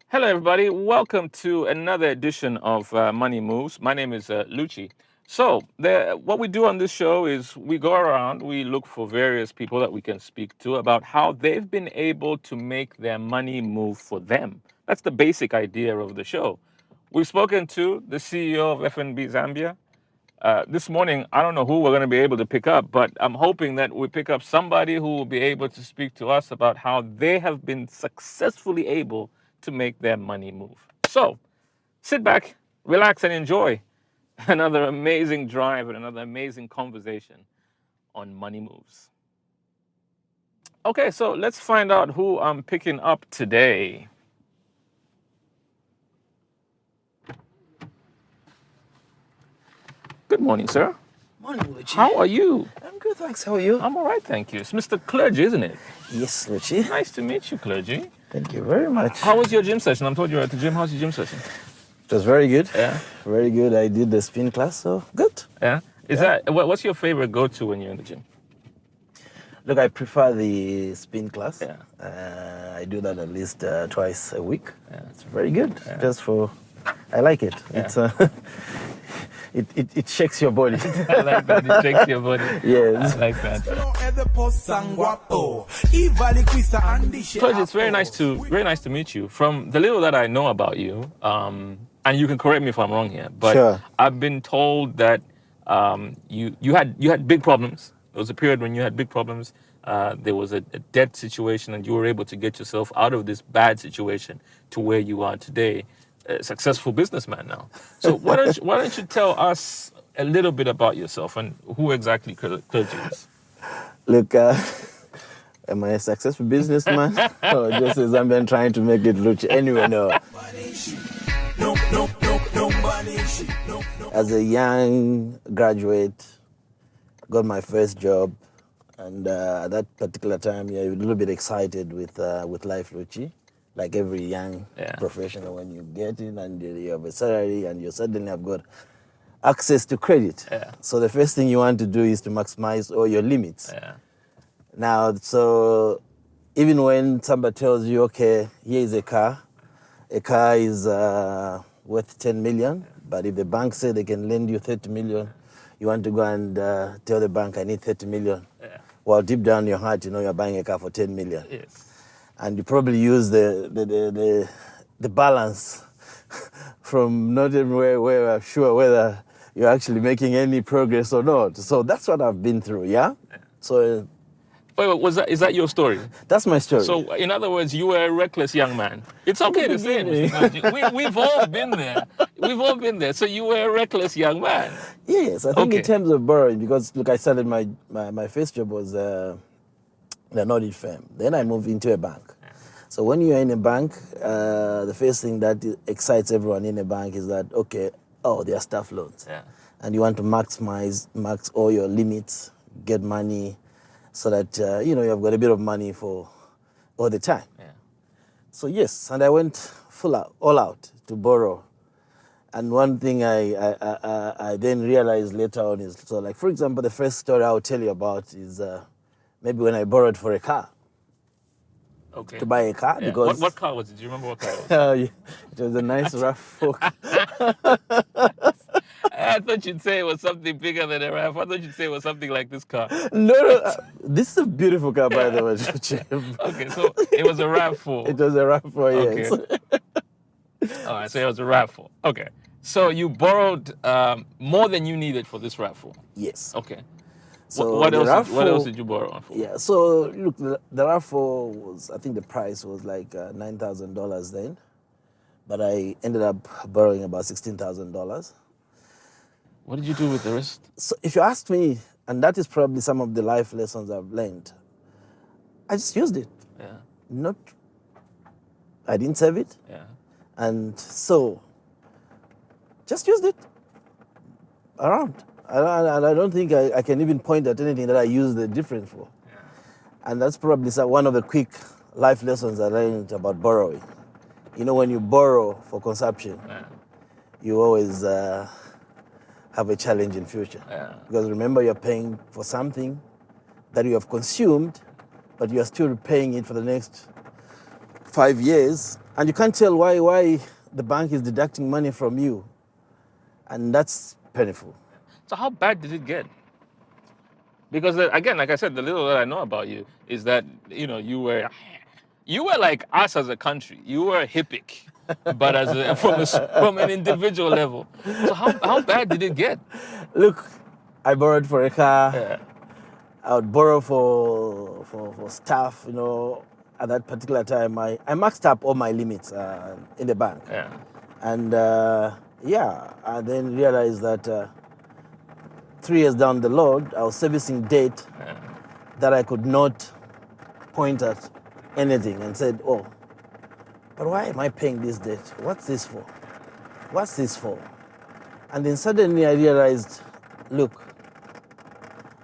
Hello, everybody. Welcome to another edition of Money Moves. My name is Luchi. What we do on this show is we go around, we look for various people that we can speak to about how they've been able to make their money move for them. That's the basic idea of the show. We've spoken to the CEO of FNB Zambia. This morning, I don't know who we're going to be able to pick up, but I'm hoping that we pick up somebody who will be able to speak to us about how they have been successfully able to make their money move. So sit back, relax, and enjoy another amazing drive and another amazing conversation on Money Moves. Okay, so let's find out who I'm picking up today. Good morning, sir. Morning, Luchi. How are you? I'm good, thanks. How are you? I'm all right, thank you. It's Mr. Clergy, isn't it? Yes, Luchi. Nice to meet you, Clergy. Thank you very much. How was your gym session? I'm told you were at the gym. How's your gym session? It was very good. Yeah. Very good. I did the spin class, so good. Yeah. What's your favorite go-to when you're in the gym? Look, I prefer the spin class. Yeah. I do that at least twice a week. Yeah. It's very good. Yeah. I like it. Yeah. It's it shakes your body. I like that. It shakes your body. Yes. I like that. Clergy, it's very nice to meet you. From the little that I know about you, and you can correct me if I'm wrong here, but Sure. I've been told that you had big problems. There was a period when you had big problems. There was a debt situation, and you were able to get yourself out of this bad situation to where you are today, a successful businessman now. So why don't you tell us a little bit about yourself and who exactly Clergy is? Look, am I a successful businessman or just a Zambian trying to make it Luchi? Anyway, no. As a young graduate, got my first job, and at that particular time, you're a little bit excited with life, Luchi. Like every young professional, when you get in and you have a salary and you suddenly have got access to credit. Yeah. So the first thing you want to do is to maximize all your limits. Yeah. Now, so even when somebody tells you, okay, here is a car is worth 10 million, but if the bank say they can lend you 30 million, you want to go and tell the bank, I need 30 million. Yeah. Well, deep down in your heart, you know you're buying a car for 10 million. Yes. And you probably use the balance from not even where we're sure whether you're actually making any progress or not. So that's what I've been through, yeah? So Wait, is that your story? that's my story. So, in other words, you were a reckless young man. It's okay to say it, Mr. Clergy. We've all been there. We've all been there. So you were a reckless young man. Yes, I think Okay. in terms of borrowing, because look, I started my first job was an audit firm. Then I moved into a bank. So when you're in a bank, the first thing that excites everyone in a bank is that, okay, there are staff loans. Yeah. And you want to max all your limits, get money, so that, you have got a bit of money for all the time. Yeah. So yes, and I went all out to borrow. And one thing I then realized later on is, so like, for example, the first story I'll tell you about is maybe when I borrowed for a car. Okay. To buy a car, Yeah. because What car was it? Do you remember what car it was? it was a nice RAV4. I thought you'd say it was something bigger than a RAV. I thought you'd say it was something like this car. No, this is a beautiful car, by the way. Okay, so it was a RAV4. It was a RAV4, yes. Okay. All right, so it was a RAV4. Okay. So you borrowed more than you needed for this RAV4. Yes. Okay. So What the else did you borrow on for? Yeah, so look, the RAV4 was, I think the price was like $9,000 then, but I ended up borrowing about $16,000. What did you do with the rest? So if you ask me, and that is probably some of the life lessons I've learned, I just used it. Yeah. I didn't save it. Yeah. And so, just used it around. And I don't think I can even point at anything that I used the difference for. Yeah. And that's probably one of the quick life lessons I learned about borrowing. When you borrow for consumption, you always have a challenge in future. Yeah. Because remember, you're paying for something that you have consumed, but you are still paying it for the next 5 years, and you can't tell why the bank is deducting money from you, and that's painful. So how bad did it get? Because again, like I said, the little that I know about you is that you were like us as a country. You were a hippic, but from an individual level. So how bad did it get? Look, I borrowed for a car. Yeah. I would borrow for stuff. At that particular time, I maxed up all my limits in the bank. Yeah. And I then realized that 3 years down the road, I was servicing debt that I could not point at anything, and said, oh, but why am I paying this debt? What's this for? What's this for? And then suddenly I realized, look,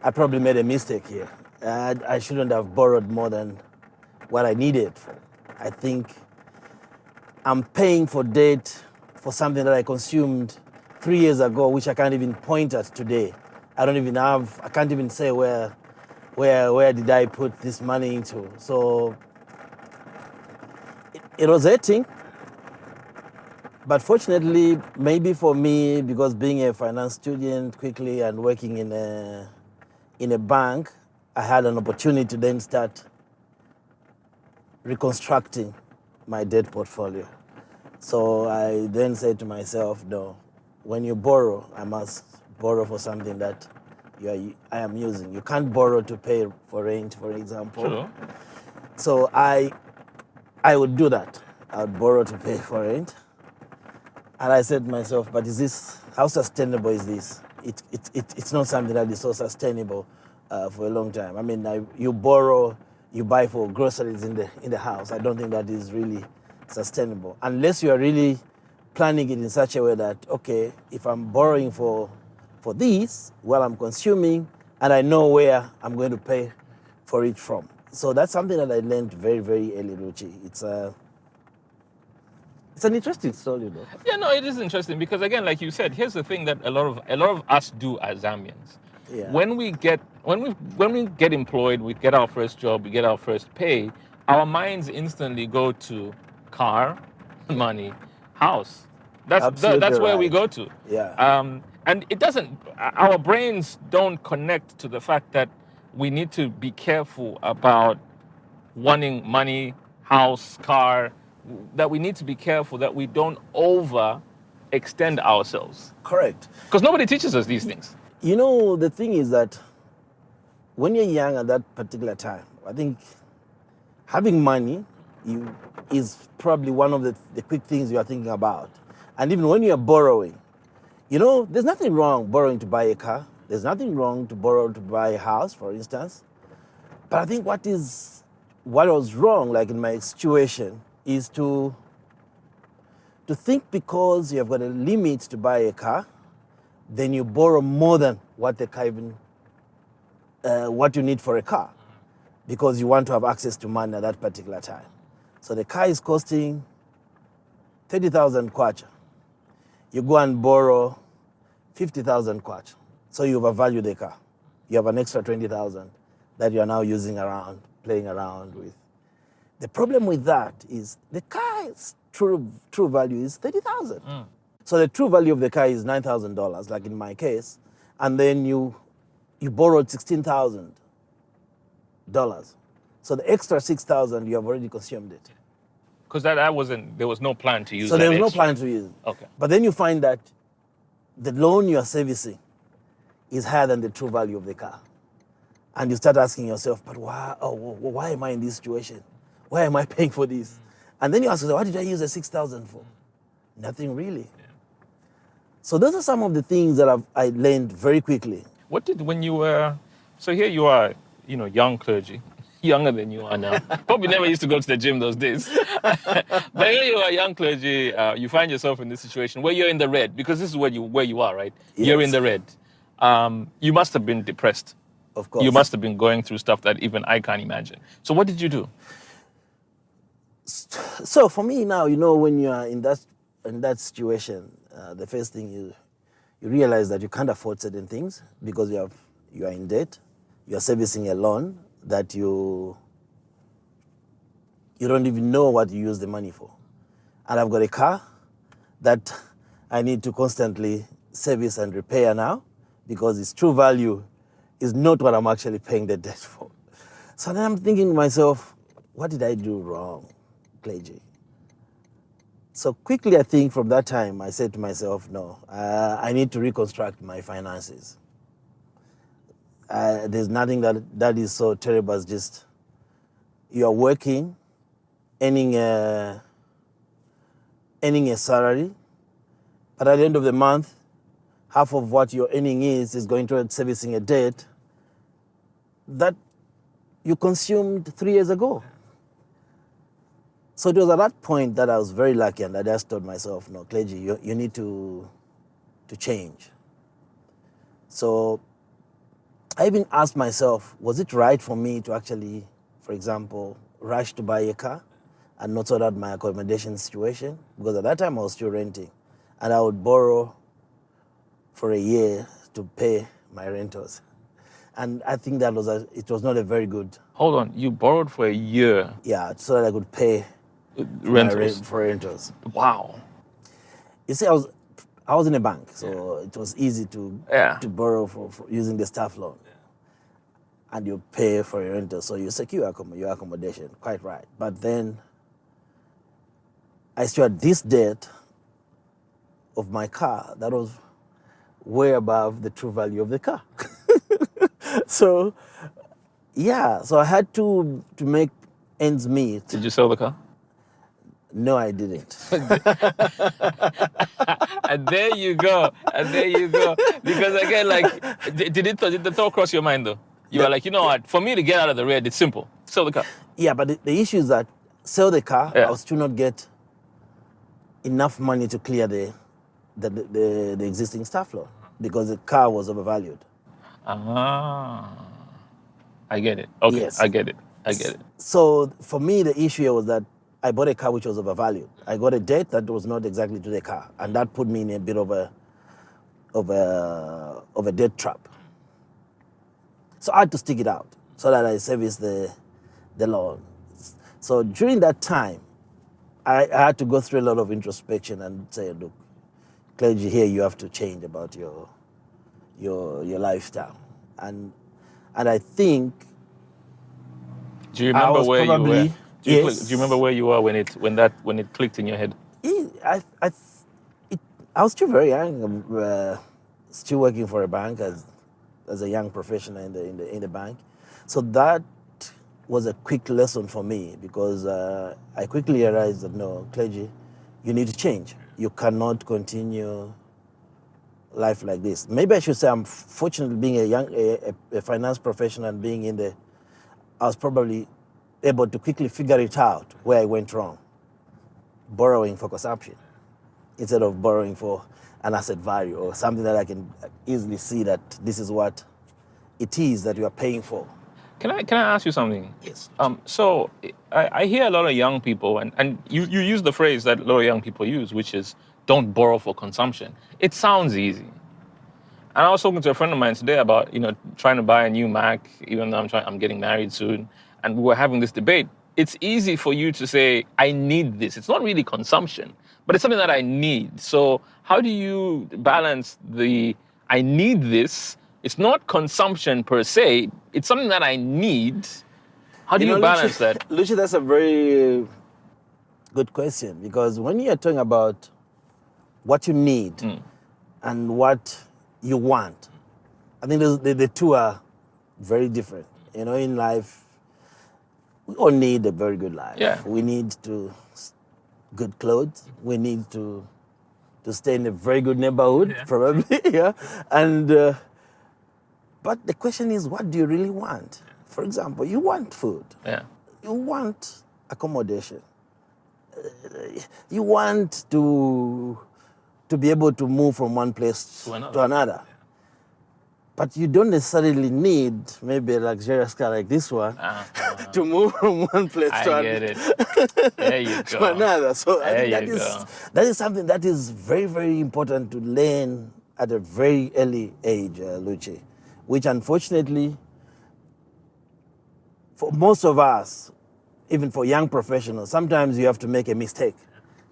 I probably made a mistake here. I shouldn't have borrowed more than what I needed for. I think I'm paying for debt for something that I consumed 3 years ago, which I can't even point at today. I can't even say where did I put this money into. So it was hurting. But fortunately, maybe for me, because being a finance student quickly and working in a bank, I had an opportunity to then start reconstructing my debt portfolio. So I then said to myself, no, when you borrow, I must borrow for something that I am using. You can't borrow to pay for rent, for example. Sure. So I would do that. I would borrow to pay for rent. And I said to myself, but how sustainable is this? It's not something that is so sustainable for a long time. I mean, you borrow, you buy for groceries in the house. I don't think that is really sustainable. Unless you are really planning it in such a way that, okay, if I'm borrowing for this, well, I'm consuming, and I know where I'm going to pay for it from. So that's something that I learned very, very early, Luchi. It's an interesting story, though. Yeah, no, it is interesting because, again, like you said, here's the thing that a lot of us do as Zambians. Yeah. When we get employed, we get our first job, we get our first pay, our minds instantly go to car, money, house. That's where we go to. Yeah. And it doesn't. Our brains don't connect to the fact that we need to be careful about wanting money, house, car. That we need to be careful that we don't overextend ourselves. Correct. Because nobody teaches us these things. The thing is that when you're young at that particular time, I think having money is probably one of the quick things you are thinking about. And even when you're borrowing, there's nothing wrong borrowing to buy a car. There's nothing wrong to borrow to buy a house, for instance. But I think what was wrong, like in my situation, is to think because you have got a limit to buy a car, then you borrow more than what the car even what you need for a car, because you want to have access to money at that particular time. So the car is costing 30,000 kwacha. You go and borrow 50,000 kwacha. So you've overvalued the car. You have an extra 20,000 that you are now using around, playing around with. The problem with that is the car's true value is 30,000. So the true value of the car is $9,000, like in my case, and then you borrowed $16,000. So the extra 6,000, you have already consumed it. Because there was no plan to use. So that there was no extra. plan to use it. Okay. But then you find that the loan you are servicing is higher than the true value of the car, and you start asking yourself, but why am I in this situation? Why am I paying for this? And then you ask yourself, what did I use the 6,000 for? Nothing really. Yeah. So those are some of the things that I learned very quickly. When you were, so here you are, young clergy, younger than you are now. Probably never used to go to the gym those days. But here you are, young clergy, you find yourself in this situation where you're in the red, because this is where you are, right? Yes. You're in the red. You must have been depressed. Of course. You must have been going through stuff that even I can't imagine. So what did you do? So for me now, when you are in that situation, the first thing you realize that you can't afford certain things because you are in debt. You are servicing a loan that you you don't even know what you use the money for. And I've got a car that I need to constantly service and repair now because its true value is not what I'm actually paying the debt for. So then I'm thinking to myself, what did I do wrong, Clergy? So quickly, I think from that time, I said to myself, no, I need to reconstruct my finances. There's nothing that is so terrible as just you're working, earning a salary, but at the end of the month, half of what you're earning is going towards servicing a debt that you consumed 3 years ago. So it was at that point that I was very lucky, and I just told myself, no, Clergy, you need to change. So I even asked myself, was it right for me to actually, for example, rush to buy a car and not sort out my accommodation situation? Because at that time I was still renting, and I would borrow for a year to pay my rentals. And I think it was not a very good... Hold on, you borrowed for a year? Yeah, so that I could pay for rentals. Wow. You see, I was in a bank, so it was easy to borrow for using the staff loan. And you pay for your rental, so you secure your accommodation, quite right. But then I still had this debt of my car that was way above the true value of the car. So I had to make ends meet. Did you sell the car? No, I didn't. And there you go. Because again, like, did the thought cross your mind though? You were like, you know what? For me to get out of the red, it's simple. Sell the car. Yeah, but the issue is that sell the car, I will still not get enough money to clear the existing staff loan because the car was overvalued. I get it. Okay, yes. I get it. So for me, the issue was that I bought a car which was overvalued. I got a debt that was not exactly to the car, and that put me in a bit of a debt trap. So I had to stick it out so that I service the loan. So during that time, I had to go through a lot of introspection and say, look, Clergy, here you have to change about your lifestyle. And I think... Do you remember where you were? Do you remember where you were when it clicked in your head? I was still very young, still working for a bank as a young professional in the bank. So that was a quick lesson for me because I quickly realized that no, Clergy, you need to change. You cannot continue life like this. Maybe I should say I'm fortunate being a finance professional and being I was probably able to quickly figure it out where I went wrong. Borrowing for consumption instead of borrowing for an asset value or something that I can easily see that this is what it is that you are paying for. Can I ask you something? Yes. So I hear a lot of young people, and you use the phrase that a lot of young people use, which is don't borrow for consumption. It sounds easy. And I was talking to a friend of mine today about, trying to buy a new Mac, even though I'm getting married soon. And we were having this debate. It's easy for you to say, I need this. It's not really consumption, but it's something that I need. So how do you balance I need this? It's not consumption per se. It's something that I need. How do you balance that? Luchi, that's a very good question because when you're talking about what you need and what you want, I think the two are very different. In life, we all need a very good life. Yeah. We need good clothes. We need to stay in a very good neighborhood, probably. Yeah. And but the question is, what do you really want? For example, you want food. Yeah. You want accommodation. You want to be able to move from one place to another. But you don't necessarily need maybe a luxurious car like this one to move from one place to another. There you go. To another. So that is something that is very, very important to learn at a very early age, Luchi, which unfortunately, for most of us, even for young professionals, sometimes you have to make a mistake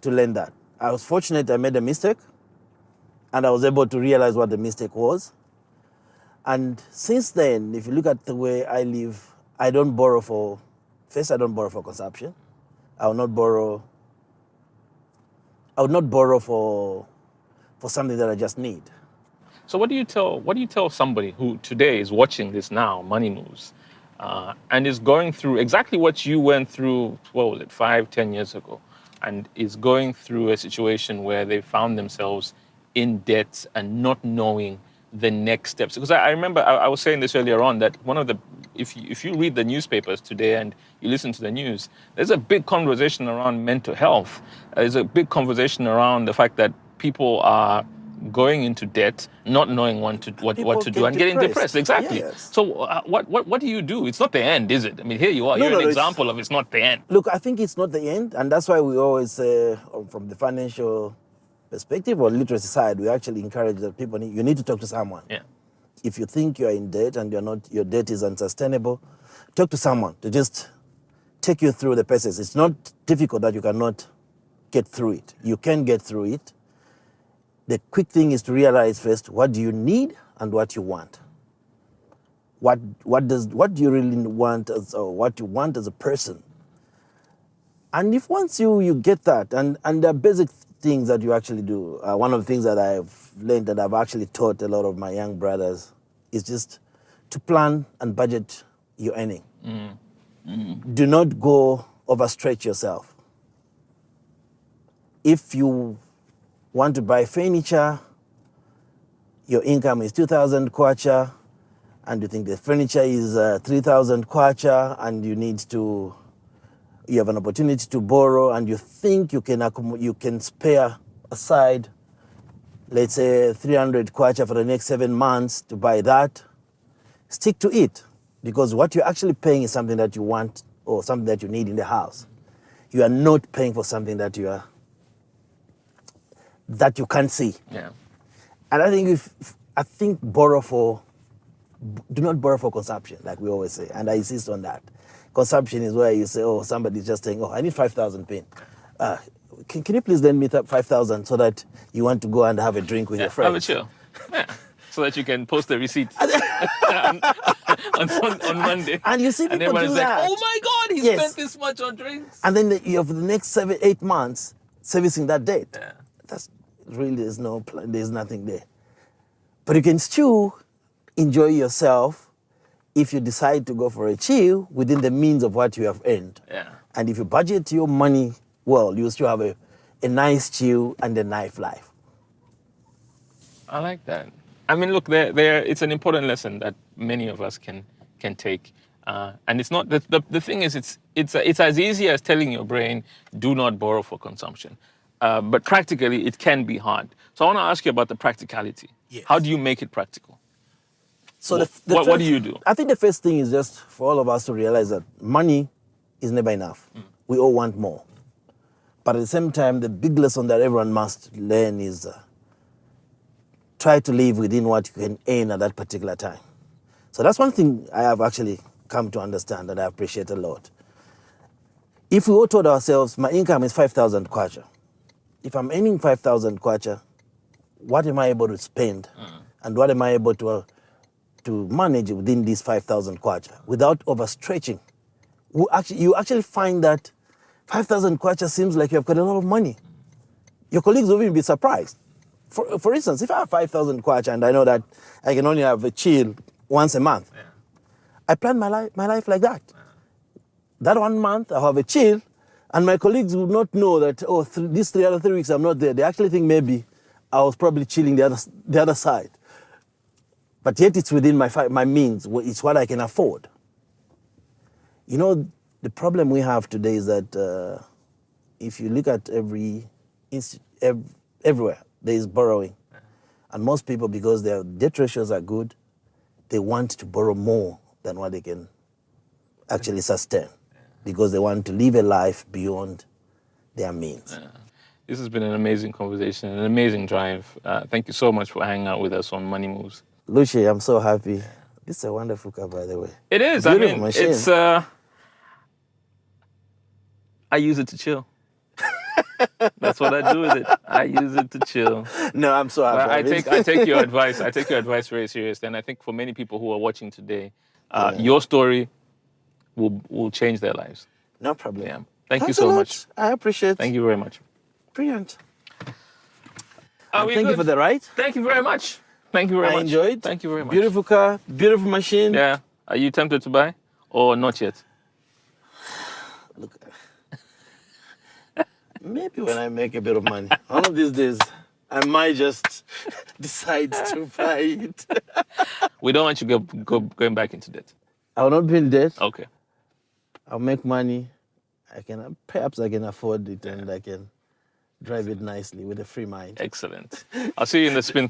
to learn that. I was fortunate I made a mistake, and I was able to realize what the mistake was. And since then, if you look at the way I live, I don't borrow for consumption. I would not borrow for something that I just need. So what do you tell somebody who today is watching this now, Money Moves, and is going through exactly what you went through, 5-10 years ago, and is going through a situation where they found themselves in debt and not knowing the next steps? Because I remember I was saying this earlier on, that if you read the newspapers today and you listen to the news, there's a big conversation around mental health. There's a big conversation around the fact that people are going into debt, not knowing what to do, and getting depressed. Exactly. Yes. So what do you do? It's not the end, is it? I mean, here you are. You're an example of it's not the end. Look, I think it's not the end, and that's why we always say, from the financial perspective or literacy side, we actually encourage that people you need to talk to someone. Yeah. If you think you're in debt and your debt is unsustainable, talk to someone to just take you through the process. It's not difficult that you cannot get through it. You can get through it. The quick thing is to realize first, what do you need and what you want? What do you really want, or what you want as a person? And if once you get that, and the basic things that you actually do, one of the things that I've learned, that I've actually taught a lot of my young brothers, is just to plan and budget your earning. Do not go overstretch yourself. If you want to buy furniture, your income is 2,000 kwacha, and you think the furniture is 3,000 kwacha, and you have an opportunity to borrow, and you think you can spare aside, let's say 300 kwacha for the next 7 months to buy that, stick to it, because what you're actually paying is something that you want or something that you need in the house. You are not paying for something that you can't see. Yeah. And I think do not borrow for consumption, like we always say, and I insist on that. Consumption is where you say, somebody's just saying, I need 5,000 pin. Can you please lend me 5,000 so that you want to go and have a drink with your friends? Have a chill. Yeah. So that you can post the receipt on Monday. And you see people do that. Like, oh my God, he spent this much on drinks. And then you have the next 7-8 months servicing that debt. Yeah. That's really, there's nothing there. But you can still enjoy yourself if you decide to go for a chill within the means of what you have earned. Yeah. And if you budget your money well, you'll still have a nice chill and a nice life. I like that. I mean, look, it's an important lesson that many of us can take. And it's not the thing is it's as easy as telling your brain, do not borrow for consumption. But practically, it can be hard. So I want to ask you about the practicality. Yes. How do you make it practical? So what do you do? I think the first thing is just for all of us to realize that money is never enough. We all want more. But at the same time, the big lesson that everyone must learn is try to live within what you can earn at that particular time. So that's one thing I have actually come to understand that I appreciate a lot. If we all told ourselves, my income is 5,000 kwacha. If I'm earning 5,000 kwacha, what am I able to spend? And what am I able to manage within these 5,000 kwacha without overstretching? You actually find that 5,000 kwacha seems like you've got a lot of money. Your colleagues will even be surprised. For instance, if I have 5,000 kwacha and I know that I can only have a chill once a month, I plan my life like that. That 1 month I'll have a chill, and my colleagues will not know that, these 3 other 3 weeks I'm not there. They actually think maybe I was probably chilling the other side. But yet it's within my means. It's what I can afford. You know, the problem we have today is that if you look at everywhere, there is borrowing. And most people, because their debt ratios are good, they want to borrow more than what they can actually sustain, because they want to live a life beyond their means. This has been an amazing conversation, an amazing drive. Thank you so much for hanging out with us on Money Moves. Luchi, I'm so happy. This is a wonderful car, by the way. It is. Beautiful machine. It's I use it to chill. That's what I do with it. I use it to chill. No, I'm so happy. But I take your advice. I take your advice very seriously. And I think for many people who are watching today, your story will change their lives. No problem. Yeah. Thank you Thanks a so lot. much. I appreciate it. Thank you very much. Brilliant. Are we Thank you good? for the ride. Thank you very much. Thank you very much. I enjoyed. Thank you very much. Beautiful car, beautiful machine. Yeah. Are you tempted to buy or not yet? Look, maybe when I make a bit of money, one of these days, I might just decide to buy it. We don't want you going back into debt. I will not be in debt. Okay. I'll make money. Perhaps I can afford it, and I can drive it nicely with a free mind. Excellent. I'll see you in the spin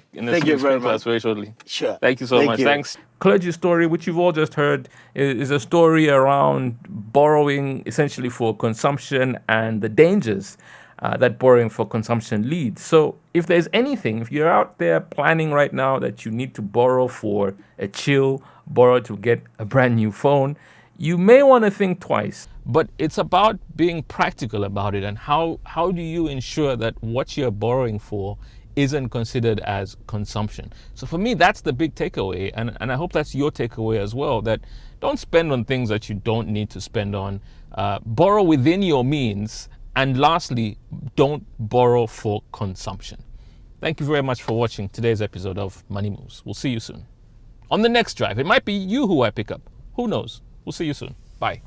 class very shortly. Sure. Thank you so much. Thanks. Clergy story, which you've all just heard, is a story around borrowing essentially for consumption and the dangers that borrowing for consumption leads. So if there's anything, if you're out there planning right now that you need to borrow for a chill, borrow to get a brand new phone, you may want to think twice. But it's about being practical about it, and how do you ensure that what you're borrowing for isn't considered as consumption. So for me, that's the big takeaway, and I hope that's your takeaway as well, that don't spend on things that you don't need to spend on. Borrow within your means, and lastly, don't borrow for consumption. Thank you very much for watching today's episode of Money Moves. We'll see you soon. On the next drive, it might be you who I pick up. Who knows? We'll see you soon. Bye.